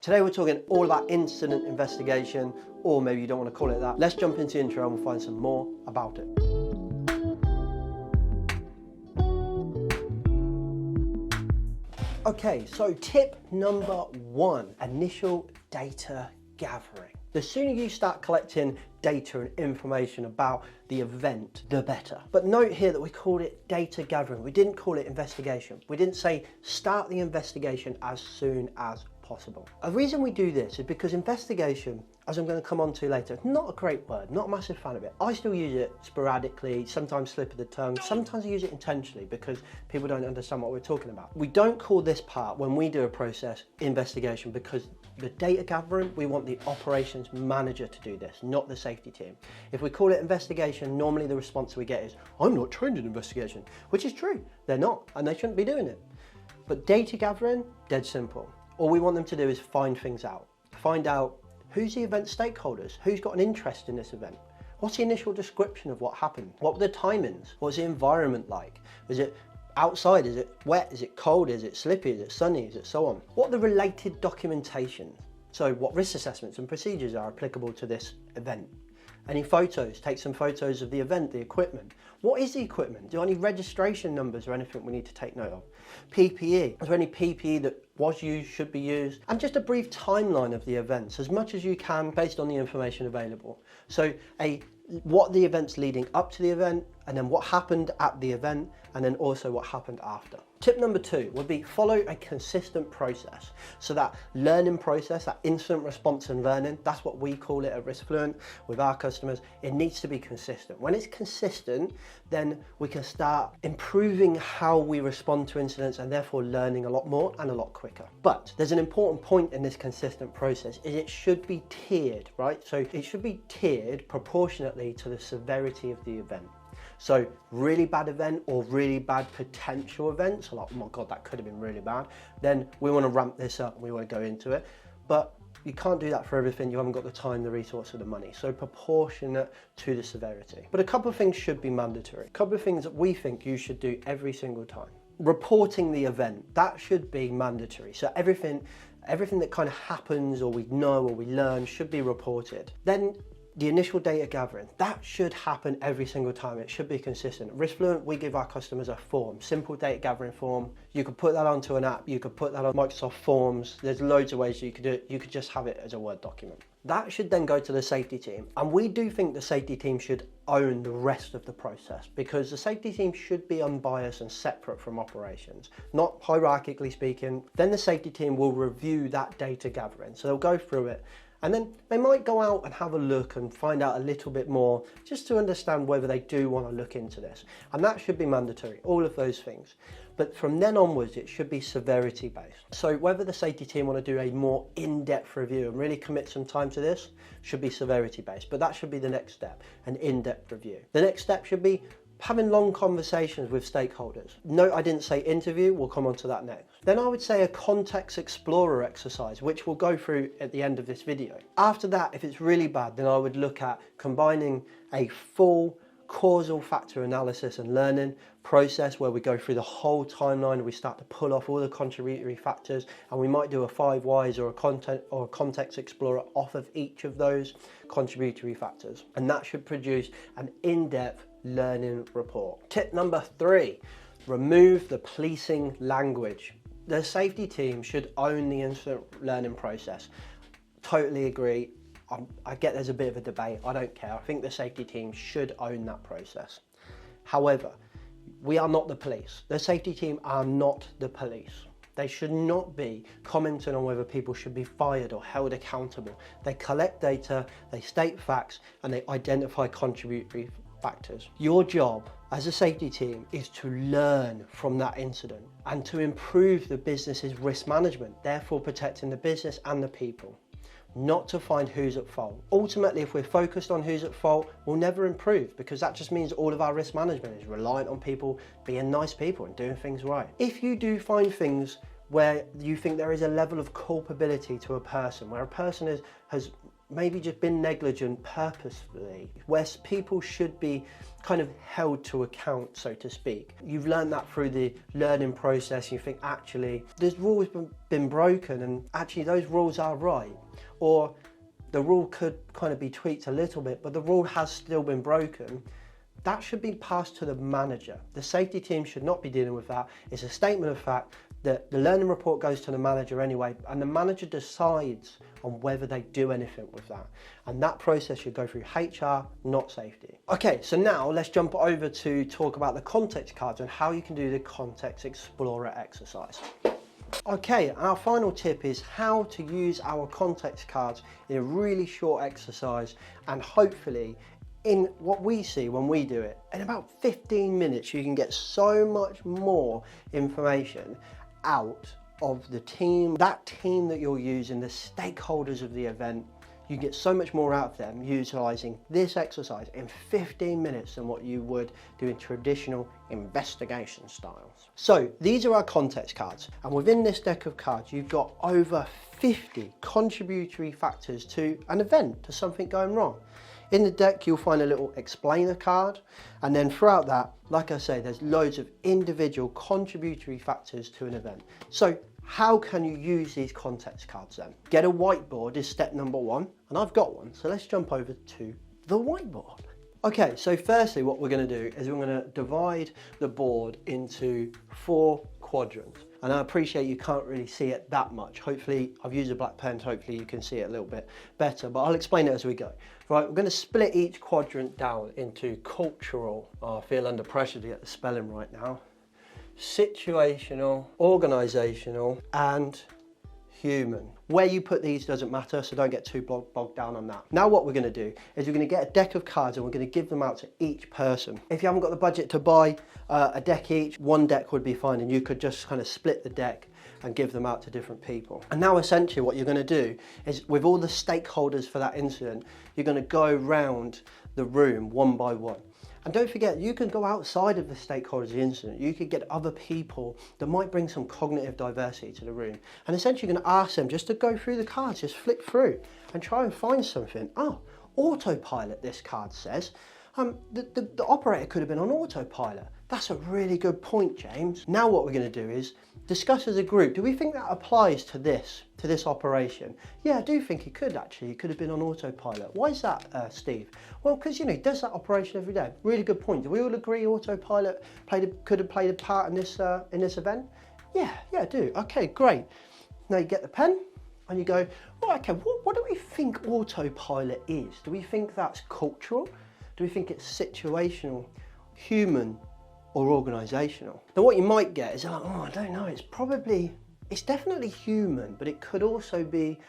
Today we're talking all about incident investigation, or maybe you don't want to call it that. Let's jump into the intro and we'll find some more about it. Okay, so tip number one, initial data gathering. The sooner you start collecting data and information about the event, the better. But note here that we called it data gathering. We didn't call it investigation. We didn't say start the investigation as soon as possible. A reason we do this is because investigation, as I'm going to come on to later, it's not a great word, not a massive fan of it. I still use it sporadically, sometimes slip of the tongue, sometimes I use it intentionally because people don't understand what we're talking about. We don't call this part, when we do a process, investigation, because the data gathering, we want the operations manager to do this, not the safety team. If we call it investigation, normally the response we get is, I'm not trained in investigation, which is true. They're not, and they shouldn't be doing it. But data gathering, dead simple. All we want them to do is find things out. Find out who's the event stakeholders, who's got an interest in this event, what's the initial description of what happened, what were the timings, what's the environment like, is it outside, is it wet, is it cold, is it slippy, is it sunny, is it so on. What are the related documentation? So what risk assessments and procedures are applicable to this event? Any photos, take some photos of the event, the equipment. What is the equipment? Do any registration numbers or anything we need to take note of? PPE, is there any PPE that was used, should be used? And just a brief timeline of the events, as much as you can based on the information available. So what the events leading up to the event, and then what happened at the event, and then also what happened after. Tip number two would be follow a consistent process. So that learning process, that incident response and learning, that's what we call it at RiskFluent with our customers. It needs to be consistent. When it's consistent, then we can start improving how we respond to incidents and therefore learning a lot more and a lot quicker. But there's an important point in this consistent process is it should be tiered, right? So it should be tiered proportionately to the severity of the event. So really bad event or really bad potential events, like, oh my God, that could have been really bad, then we want to ramp this up and we want to go into it. But you can't do that for everything. You haven't got the time, the resource, or the money. So proportionate to the severity. But a couple of things should be mandatory. A couple of things that we think you should do every single time. Reporting the event, that should be mandatory. So everything that kind of happens or we know or we learn should be reported. Then the initial data gathering, that should happen every single time. It should be consistent. At RiskFluent, we give our customers a form, simple data gathering form. You could put that onto an app, you could put that on Microsoft Forms. There's loads of ways you could do it. You could just have it as a Word document. That should then go to the safety team. And we do think the safety team should own the rest of the process because the safety team should be unbiased and separate from operations, not hierarchically speaking. Then the safety team will review that data gathering. So they'll go through it. And then they might go out and have a look and find out a little bit more just to understand whether they do want to look into this. And that should be mandatory, all of those things. But from then onwards, it should be severity based. So whether the safety team want to do a more in-depth review and really commit some time to this should be severity based. But that should be the next step, an in-depth review. The next step should be having long conversations with stakeholders. Note I didn't say interview, we'll come on to that next. Then I would say a context explorer exercise, which we'll go through at the end of this video. After that, if it's really bad, then I would look at combining a full causal factor analysis and learning process where we go through the whole timeline and we start to pull off all the contributory factors, and we might do a 5 whys or a context explorer off of each of those contributory factors. And that should produce an in-depth learning report. Tip number 3, remove the policing language. The safety team should own the incident learning process. Totally agree. I get there's a bit of a debate. I don't care. I think the safety team should own that process. However, we are not the police. The safety team are not the police. They should not be commenting on whether people should be fired or held accountable. They collect data, they state facts, and they identify contributory factors. Your job as a safety team is to learn from that incident and to improve the business's risk management, therefore protecting the business and the people, not to find who's at fault. Ultimately, if we're focused on who's at fault, we'll never improve because that just means all of our risk management is reliant on people being nice people and doing things right. If you do find things where you think there is a level of culpability to a person, where a person has maybe just been negligent purposefully, where people should be kind of held to account, so to speak. You've learned that through the learning process. You think, actually, this rule has been broken, and actually those rules are right. Or the rule could kind of be tweaked a little bit, but the rule has still been broken. That should be passed to the manager. The safety team should not be dealing with that. It's a statement of fact that the learning report goes to the manager anyway, and the manager decides on whether they do anything with that. And that process should go through HR, not safety. Okay, so now let's jump over to talk about the context cards and how you can do the Context Explorer exercise. Okay, our final tip is how to use our context cards in a really short exercise, and hopefully in what we see when we do it, in about 15 minutes you can get so much more information out of the team, that team that you're using, the stakeholders of the event. You get so much more out of them utilising this exercise in 15 minutes than what you would do in traditional investigation styles. So these are our context cards, and within this deck of cards you've got over 50 contributory factors to an event, to something going wrong. In the deck you'll find a little explainer card, and then throughout that, like I say, there's loads of individual contributory factors to an event. So how can you use these context cards then? Get a whiteboard is step number one, and I've got one, so let's jump over to the whiteboard. Okay, so firstly what we're going to do is we're going to divide the board into 4 quadrants. And I appreciate you can't really see it that much. Hopefully, I've used a black pen, hopefully you can see it a little bit better, but I'll explain it as we go. Right, we're going to split each quadrant down into cultural, I feel under pressure to get the spelling right now, situational, organisational, and human. Where you put these doesn't matter, so don't get too bogged down on that. Now what we're going to do is we're going to get a deck of cards and we're going to give them out to each person. If you haven't got the budget to buy a deck each, one deck would be fine, and you could just kind of split the deck and give them out to different people. And now essentially what you're going to do is, with all the stakeholders for that incident, you're going to go round the room one by one. And don't forget, you can go outside of the stakeholders of the incident. You could get other people that might bring some cognitive diversity to the room. And essentially you're going to ask them just to go through the cards, just flick through and try and find something. Oh, autopilot, this card says. The operator could have been on autopilot. That's a really good point, James. Now what we're going to do is discuss as a group, do we think that applies to this operation? Yeah, I do think it could actually. It could have been on autopilot. Why is that, Steve? Well, because, you know, he does that operation every day. Really good point. Do we all agree autopilot could have played a part in this event? Yeah, I do. Okay, great. Now you get the pen and you go, well, okay, what do we think autopilot is? Do we think that's cultural? Do we think it's situational, human, or organisational? Then what you might get is, oh, I don't know, it's definitely human, but it could also be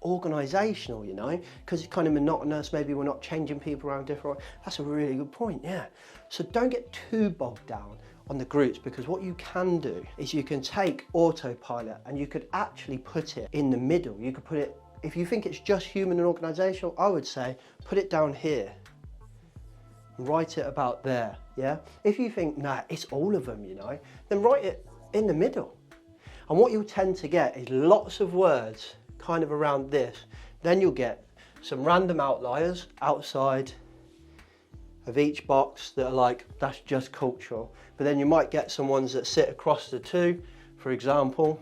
organisational, you know, because it's kind of monotonous. Maybe we're not changing people around different. That's a really good point, yeah. So don't get too bogged down on the groups, because what you can do is you can take autopilot and you could actually put it in the middle. You could put it, if you think it's just human and organisational, I would say put it down here. Write it about there, yeah? If you think, nah, it's all of them, you know, then write it in the middle. And what you'll tend to get is lots of words kind of around this. Then you'll get some random outliers outside of each box that are like, that's just cultural. But then you might get some ones that sit across the two, for example,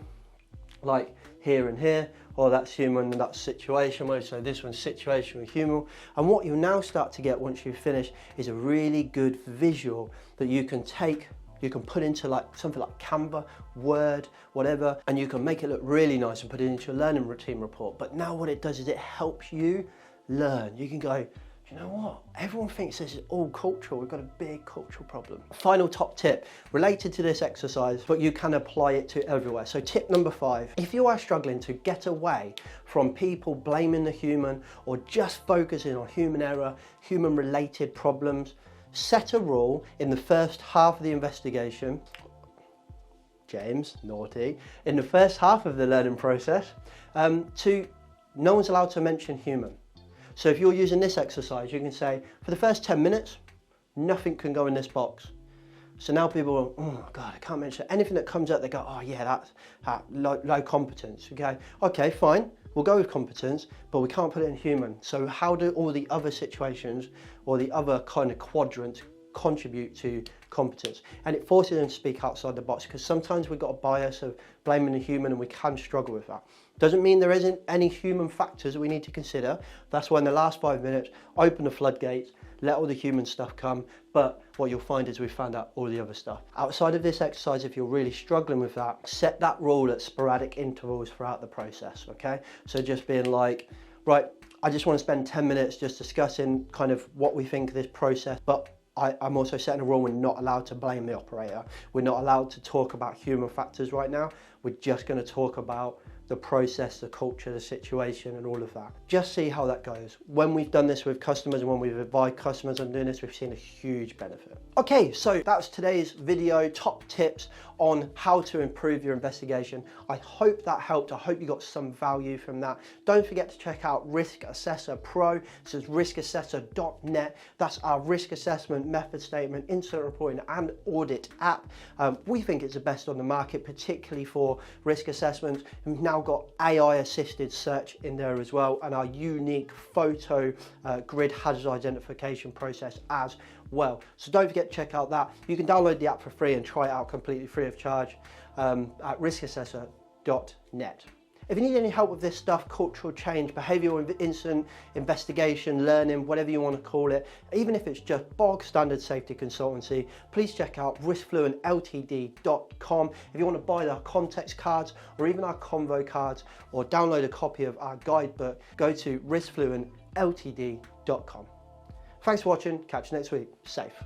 like here and here, or that's human and that's situational, so this one's situational, human. And what you'll now start to get once you finish is a really good visual that you can take, you can put into like something like Canva, Word, whatever, and you can make it look really nice and put it into your learning routine report. But now what it does is it helps you learn. You can go, you know what? Everyone thinks this is all cultural. We've got a big cultural problem. Final top tip related to this exercise, but you can apply it to everywhere. So tip number 5, if you are struggling to get away from people blaming the human or just focusing on human error, human related problems, set a rule in the first half of the investigation, James, naughty, in the first half of the learning process, no one's allowed to mention human. So if you're using this exercise, you can say, for the first 10 minutes, nothing can go in this box. So now people are, oh God, I can't mention anything that comes up. They go, oh yeah, that's low competence. Okay, fine. We'll go with competence, but we can't put it in human. So how do all the other situations or the other kind of quadrants contribute to competence? And it forces them to speak outside the box, because sometimes we've got a bias of blaming the human, and we can struggle with that. Doesn't mean there isn't any human factors that we need to consider. That's why in the last 5 minutes, open the floodgates, let all the human stuff come. But what you'll find is we've found out all the other stuff. Outside of this exercise, if you're really struggling with that, set that rule at sporadic intervals throughout the process, okay? So just being like, right, I just want to spend 10 minutes just discussing kind of what we think of this process, but I'm also setting a rule: we're not allowed to blame the operator. We're not allowed to talk about human factors right now. We're just going to talk about the process, the culture, the situation, and all of that. Just see how that goes. When we've done this with customers and when we've advised customers on doing this, we've seen a huge benefit. Okay, so that's today's video, top tips on how to improve your investigation. I hope that helped. I hope you got some value from that. Don't forget to check out Risk Assessor Pro. This is riskassessor.net. That's our risk assessment, method statement, incident reporting, and audit app. We think it's the best on the market, particularly for risk assessment. We've now got AI assisted search in there as well, and our unique photo grid hazard identification process as well. So don't forget to check out that. You can download the app for free and try it out completely free of charge at riskassessor.net. If you need any help with this stuff, cultural change, behavioural incident investigation, learning, whatever you want to call it, even if it's just bog standard safety consultancy, please check out riskfluentltd.com. If you want to buy our context cards or even our convo cards, or download a copy of our guidebook, go to riskfluentltd.com. Thanks for watching. Catch you next week. Safe.